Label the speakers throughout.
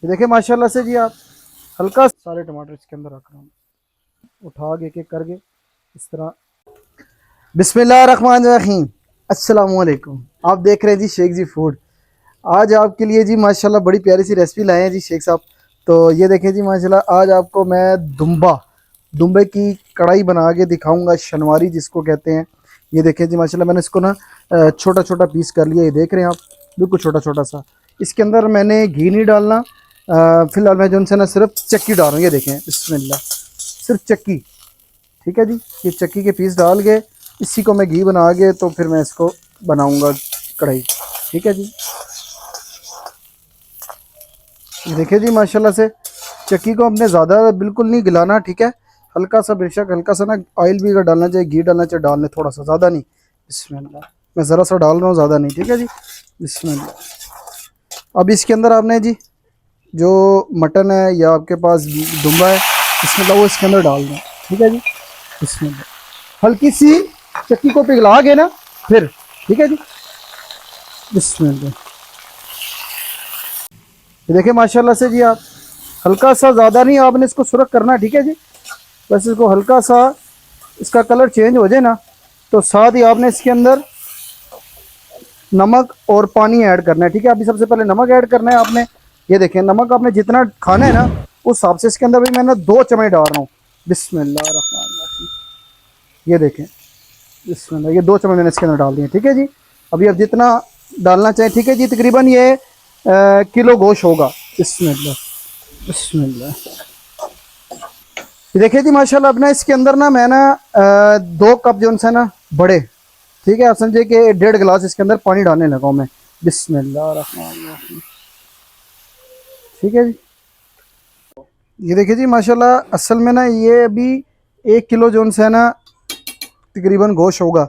Speaker 1: ये देखिए माशाल्लाह से जी, आप हल्का सारे टमाटर इसके अंदर रख रहा हूँ, उठा के एक एक करके इस तरह। बिस्मिल्लाहिर्रहमानिर्रहीम, अस्सलाम वालेकुम। आप देख रहे हैं जी शेख जी फूड। आज आपके लिए जी माशाल्लाह बड़ी प्यारी सी रेसिपी लाए हैं जी शेख साहब। तो ये देखें जी माशाल्लाह, आज आपको मैं दुम्बे की कढ़ाई बना के दिखाऊंगा, शनवारी जिसको कहते हैं। ये देखें जी माशाल्लाह, मैंने इसको ना छोटा छोटा पीस कर लिया। ये देख रहे हैं आप, बिल्कुल छोटा छोटा सा। इसके अंदर मैंने घी नहीं डालना, फिलहाल मैं जो उनसे ना सिर्फ चक्की डाल रहा हूँ। ये देखें, बिस्मिल्लाह, सिर्फ चक्की। ठीक है जी, ये चक्की के पीस डाल के इसी को मैं घी बना के तो फिर मैं इसको बनाऊंगा कढ़ाई। ठीक है जी, ये देखिए जी माशाल्लाह से, चक्की को हमने ज़्यादा बिल्कुल नहीं गिलाना। ठीक है, हल्का सा, बेशक हल्का सा ना ऑयल भी अगर डालना चाहिए, घी डालना चाहिए, डालने थोड़ा सा, ज़्यादा नहीं। बिस्मिल्लाह, मैं ज़रा सा डाल रहा हूँ, ज़्यादा नहीं। ठीक है जी, बिस्मिल्लाह। अब इसके अंदर आपने जी जो मटन है या आपके पास दुम्बा है, बिस्मिल्लाह, वो इसके अंदर डाल दें। ठीक है जी, बिस्मिल्लाह, हल्की सी चक्की को पिघला के ना फिर। ठीक है जी, बिस्मिल्लाह। ये देखिए माशाल्लाह से जी, आप हल्का सा, ज़्यादा नहीं आपने इसको सुरख करना। ठीक है जी, बस इसको हल्का सा इसका कलर चेंज हो जाए ना, तो साथ ही आपने इसके अंदर नमक और पानी ऐड करना है। ठीक है, अभी सबसे पहले नमक ऐड करना है आपने। ये देखें, नमक आपने जितना खाना है ना उस हिसाब से इसके अंदर भी मैंने 2 चम्मच डाल रहा हूँ। बिस्मिल्लाह, ये देखें, बिस्मिल्लाह, ये 2 चम्मच मैंने इसके अंदर डाल दिए। ठीक है जी, अभी आप जितना डालना चाहें। ठीक है जी, तकरीबन ये किलो गोश्त होगा। बिस्मिल्लाह, बिस्मिल्लाह। ये देखिए जी माशाल्लाह, अब ना इसके अंदर ना मैं ना 2 कप जो है ना बड़े, ठीक है, आप समझे कि 1.5 गिलास इसके अंदर पानी डालने लगा हूँ मैं। बिस्मिल्लाह, ठीक है जी। ये देखिए जी माशाल्लाह, असल में ना ये अभी 1 किलो जो है ना तकरीबन गोश्त होगा,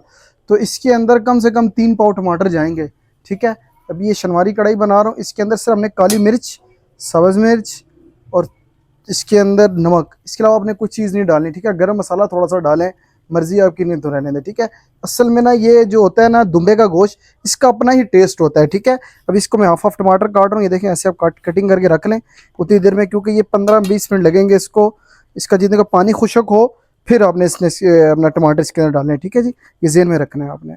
Speaker 1: तो इसके अंदर कम से कम 3 पाव टमाटर जाएंगे। ठीक है, अभी ये शनवारी कढ़ाई बना रहा हूँ, इसके अंदर सिर्फ हमने काली मिर्च, सब्ज़ मिर्च और इसके अंदर नमक, इसके अलावा आपने कुछ चीज़ नहीं डालनी। ठीक है, गरम मसाला थोड़ा सा डालें, मर्जी आपकी, नहीं तो रहने दें। ठीक है, असल में ना ये जो होता है ना दुम्बे का गोश्त, इसका अपना ही टेस्ट होता है। ठीक है, अब इसको मैं हाफ टमाटर काट रहा हूँ। ये देखें, ऐसे आप कटिंग करके रख लें उतनी देर में, क्योंकि ये 15-20 मिनट लगेंगे इसको, इसका जितने का पानी खुशक हो फिर आपने इसमें अपना टमाटर इसके अंदर डालने हैं। ठीक है जी, ये जेन में रखना है आपने।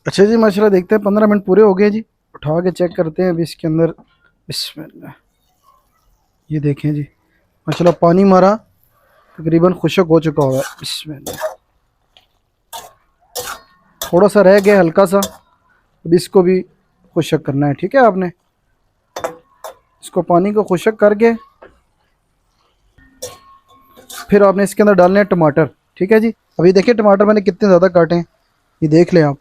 Speaker 1: अच्छा जी माशाल्लाह, देखते हैं 15 मिनट पूरे हो गए जी, उठा के चेक करते हैं अभी इसके अंदर। बिस्मिल्लाह, ये देखें जी माशाल्लाह, पानी मारा तकरीबन खुशक हो चुका हुआ है। बिस्मिल्लाह, थोड़ा सा रह गया हल्का सा, अब इसको भी खुशक करना है। ठीक है, आपने इसको पानी को खुशक करके फिर आपने इसके अंदर डालने हैं टमाटर। ठीक है जी, अभी देखिए टमाटर मैंने कितने ज़्यादा काटे हैं, ये देख लें आप।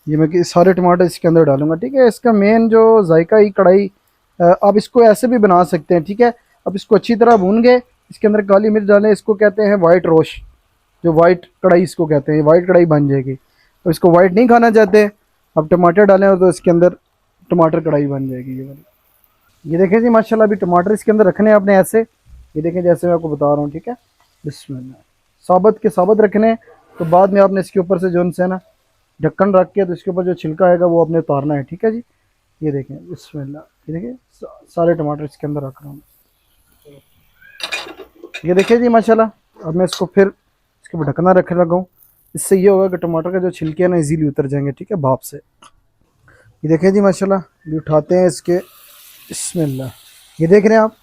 Speaker 1: ये मैं कि सारे टमाटर इसके अंदर डालूंगा। ठीक है, इसका मेन जो जायका ही कढ़ाई, आप इसको ऐसे भी बना सकते हैं। ठीक है, अब इसको अच्छी तरह भून गए, इसके अंदर काली मिर्च डालें, इसको कहते हैं वाइट रोश, जो वाइट कढ़ाई इसको कहते हैं, वाइट कढ़ाई बन जाएगी। तो इसको वाइट नहीं खाना चाहते, अब टमाटर डालें तो इसके अंदर टमाटर कढ़ाई बन जाएगी ये वाली। ये देखें जी माशाल्लाह, अभी टमाटर इसके अंदर रखने हैं आपने ऐसे, ये देखें जैसे मैं आपको बता रहा हूँ। ठीक है, बिस्मिल्लाह, साबुत के साबुत रखने हैं, तो बाद में आपने इसके ऊपर से जो है ना ढक्कन रख के, तो इसके ऊपर जो छिलका आएगा वो आपने उतारना है। ठीक है जी, ये देखें, बिस्मिल्लाह, ये देखिए सारे टमाटर इसके अंदर रख रहा हूँ। ये देखिए जी माशाल्लाह, अब मैं इसको फिर इसके ऊपर ढकना रख लगा हूँ। इससे ये होगा कि टमाटर का जो छिलके हैं ना इजीली उतर जाएंगे। ठीक है, भाप से। ये देखें जी माशाल्लाह, ये उठाते हैं इसके। बिस्मिल्लाह, ये देख रहे हैं आप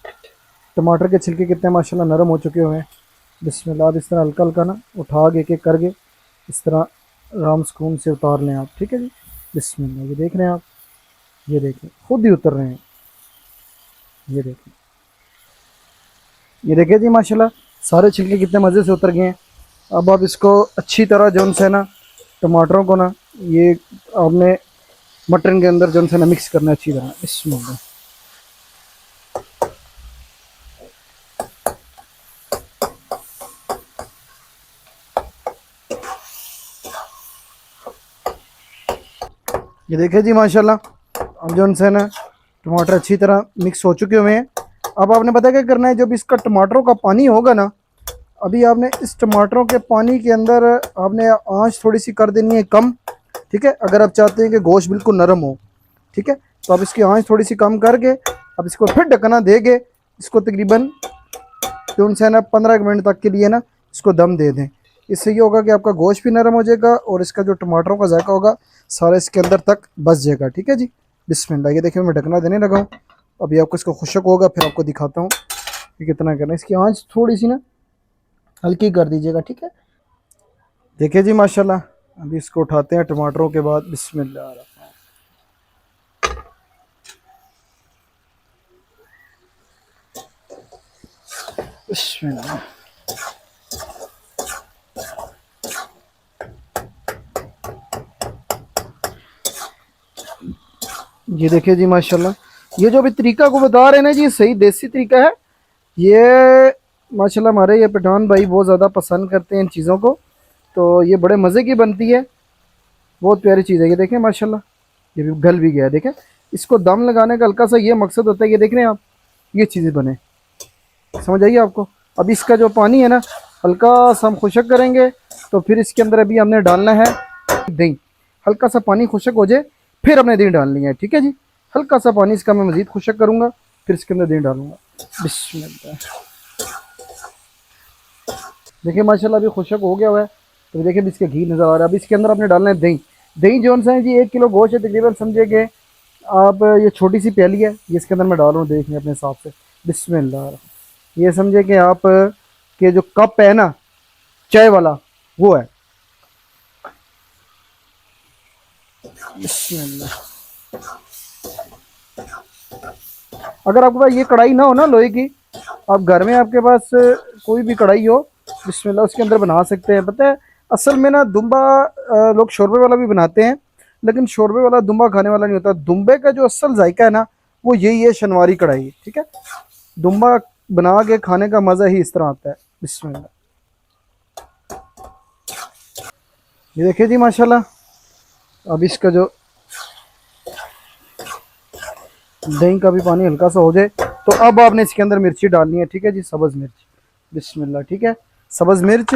Speaker 1: टमाटर के छिलके कितने माशाल्लाह नरम हो चुके हुए हैं। बिस्मिल्लाह, इस तरह हल्का हल्का ना उठा के एक एक करके इस तरह राम सुकून से उतार लें आप। ठीक है जी, बिस्मिल्लाह, ये देख रहे हैं आप, ये देखें खुद ही उतर रहे हैं। ये देखें, ये देखें जी माशाल्लाह, सारे छिलके कितने मज़े से उतर गए हैं। अब आप इसको अच्छी तरह जो है ना टमाटरों को ना ये आपने मटन के अंदर जो है ना मिक्स करना है अच्छी तरह। बिस्मिल्लाह, ये देखें जी माशाल्लाह, अब जो है ना टमाटर अच्छी तरह मिक्स हो चुके हुए हैं। अब आपने पता क्या करना है, जब इसका टमाटरों का पानी होगा ना, अभी आपने इस टमाटरों के पानी के अंदर आपने आंच थोड़ी सी कर देनी है कम। ठीक है, अगर आप चाहते हैं कि गोश्त बिल्कुल नरम हो, ठीक है, तो आप इसकी आंच थोड़ी सी कम करके अब इसको फिर ढकना देके इसको तकरीबन जो उनसे ना 15 मिनट तक के लिए ना इसको दम दे दें। इससे ये होगा कि आपका गोश्त भी नरम हो जाएगा और इसका जो टमाटरों का जायका होगा सारा इसके अंदर तक बस जाएगा। ठीक है जी, बिस्मिल्लाह। ये देखिए मैं ढकना देने लगा हूँ। अभी आपको इसको खुशक होगा फिर आपको दिखाता हूँ कि कितना करना है। इसकी आंच थोड़ी सी ना हल्की कर दीजिएगा। ठीक है, देखिए जी माशाल्लाह। अभी इसको उठाते हैं टमाटरों के बाद। बिस्मिल्लाह बिस्मिल्लाह। ये देखिए जी माशाल्लाह, ये जो अभी तरीका को बता रहे हैं ना जी, सही देसी तरीका है ये। माशाल्लाह हमारे ये पठान भाई बहुत ज़्यादा पसंद करते हैं इन चीज़ों को, तो ये बड़े मज़े की बनती है, बहुत प्यारी चीज़ है। ये देखें माशाल्लाह, ये भी गल भी गया है। देखें, इसको दम लगाने का हल्का सा ये मकसद होता है, ये देख रहे हैं आप, ये चीज़ें बने, समझ आइए आपको। अब इसका जो पानी है ना हल्का सा हम खुशक करेंगे, तो फिर इसके अंदर अभी हमने डालना है दही। हल्का सा पानी खुशक हो जाए फिर हमने दही डालनी है। ठीक है जी, हल्का सा पानी इसका मैं मज़ीद खुशक करूँगा, फिर इसके अंदर दही डालूंगा। बिस्मिल्लाह। देखिए माशाल्लाह अभी खुशक हो गया हुआ है, तो देखिए अभी इसके घी नज़र आ रहा है। अभी इसके अंदर आपने डालना है दही। दही जो सा है जी 1 किलो गोश्त है तकरीबन, समझिए आप ये छोटी सी प्याली है, ये इसके अंदर मैं डाल रहा हूँ देखिए अपने हिसाब से। बिस्मिल्लाह। ये समझे कि आप के जो कप है ना चाय वाला वो है। बिस्मिल्लाह। अगर आपके पास ये कढ़ाई ना हो ना लोहे की, आप घर में आपके पास कोई भी कढ़ाई हो, बिस्मिल्लाह, उसके अंदर बना सकते हैं। पता है असल में ना दुम्बा लोग शोरबे वाला भी बनाते हैं, लेकिन शोरबे वाला दुम्बा खाने वाला नहीं होता। दुम्बे का जो असल जायका है ना वो यही है, शनवारी कढ़ाई। ठीक है, दुम्बा बना के खाने का मज़ा ही इस तरह आता है। बिस्मिल्लाह। ये देखिए जी माशाल्लाह, अब इसका जो दही का भी पानी हल्का सा हो जाए, तो अब आपने इसके अंदर मिर्ची डालनी है। ठीक है जी, सब्ज़ मिर्च। बिस्मिल्लाह। ठीक है, सब्ज़ मिर्च,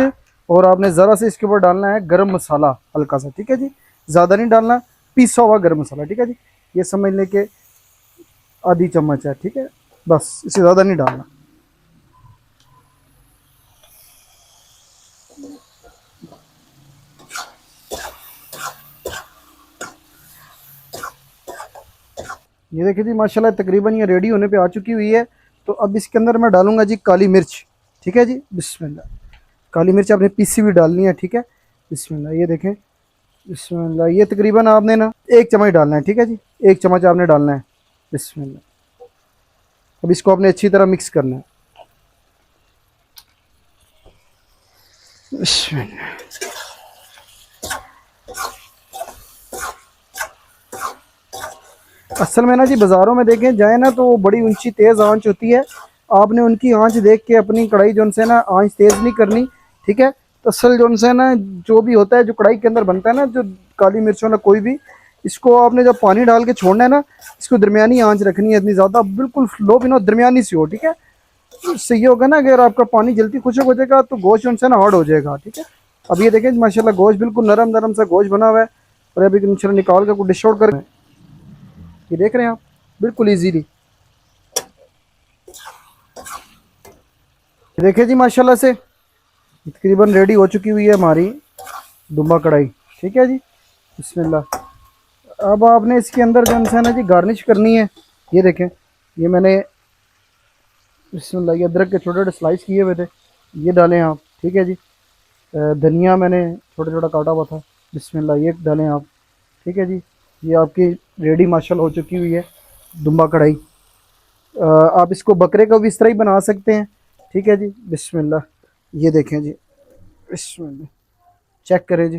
Speaker 1: और आपने ज़रा से इसके ऊपर डालना है गरम मसाला हल्का सा। ठीक है जी, ज़्यादा नहीं डालना, पीसा हुआ गरम मसाला। ठीक है जी, ये समझ लें कि आधी चम्मच है। ठीक है, बस, इससे ज़्यादा नहीं डालना। ये देखिए जी माशाल्लाह तकरीबन ये रेडी होने पे आ चुकी हुई है। तो अब इसके अंदर मैं डालूंगा जी काली मिर्च। ठीक है जी, बिस्मिल्लाह। काली मिर्च आपने पीसी हुई डालनी है। ठीक है, बिस्मिल्लाह। ये देखें, बिस्मिल्लाह। ये तकरीबन आपने ना 1 चम्मच डालना है। ठीक है जी, 1 चम्मच आपने डालना है। बिस्मिल्लाह। अब इसको आपने अच्छी तरह मिक्स करना है। बिस्मिल्लाह। असल में ना जी बाज़ारों में देखें जाए ना तो बड़ी ऊंची तेज़ आंच होती है। आपने उनकी आंच देख के अपनी कढ़ाई जो उनसे ना आंच तेज़ नहीं करनी। ठीक है, तो असल जो उनसे ना जो भी होता है जो कढ़ाई के अंदर बनता है ना, जो काली मिर्चों ना कोई भी, इसको आपने जब पानी डाल के छोड़ना है ना, इसको दरमियानी आंच रखनी है, इतनी ज़्यादा बिल्कुल लो भी ना, दरमियानी सी हो। ठीक है, तो इससे ये होगा ना अगर आपका पानी जल्दी खुशक हो जाएगा तो गोश्त उनसे ना हार्ड हो जाएगा। ठीक है, अब ये देखें माशाल्लाह गोश्त बिल्कुल नरम नरम सा गोश्त बना हुआ है। और अभी इंशाल्लाह निकाल कर डिश आउट कर, ये देख रहे हैं आप, बिल्कुल इजीली। देखिए जी माशाल्लाह से तकरीबन रेडी हो चुकी हुई है हमारी दुम्बा कढ़ाई। ठीक है जी, बिस्मिल्लाह। अब आपने इसके अंदर जो है ना जी गार्निश करनी है। ये देखें, ये मैंने बिस्मिल्लाह ये अदरक के छोटे छोटे स्लाइस किए हुए थे, ये डालें आप। ठीक है जी, धनिया मैंने छोटा छोटा काटा हुआ था, बिस्मिल्लाह, ये डालें आप। ठीक है जी, ये आपकी रेडी माशाल्लाह हो चुकी हुई है दुम्बा कढ़ाई। आप इसको बकरे का भी इस तरह ही बना सकते हैं। ठीक है जी, बिस्मिल्लाह। ये देखें जी, बिस्मिल्लाह, चेक करें जी।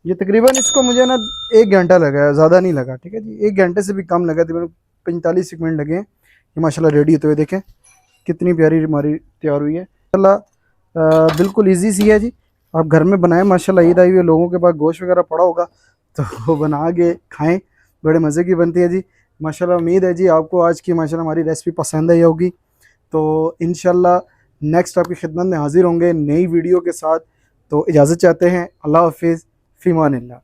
Speaker 1: ये तकरीबन इसको मुझे ना 1 घंटा लगा है, ज़्यादा नहीं लगा। ठीक है जी, 1 घंटे से भी कम लगा, तकरीबन 45 मिनट लगे हैं। ये माशाल्लाह रेडी होते हुए देखें कितनी प्यारी हमारी तैयार हुई है माशाल्लाह। बिल्कुल ईजी सी है जी, आप घर में बनाएं। माशाल्लाह ईद आई हुई है, लोगों के पास गोश्त वगैरह पड़ा होगा तो वो बना के खाएं, बड़े मज़े की बनती है जी माशाल्लाह। उम्मीद है जी आपको आज की माशाल्लाह हमारी रेसिपी पसंद आई होगी। तो इंशाल्लाह नेक्स्ट आपकी खिदमत में हाजिर होंगे नई वीडियो के साथ। तो इजाज़त चाहते हैं, अल्लाह हाफिज़, फ़ी अमानिल्लाह।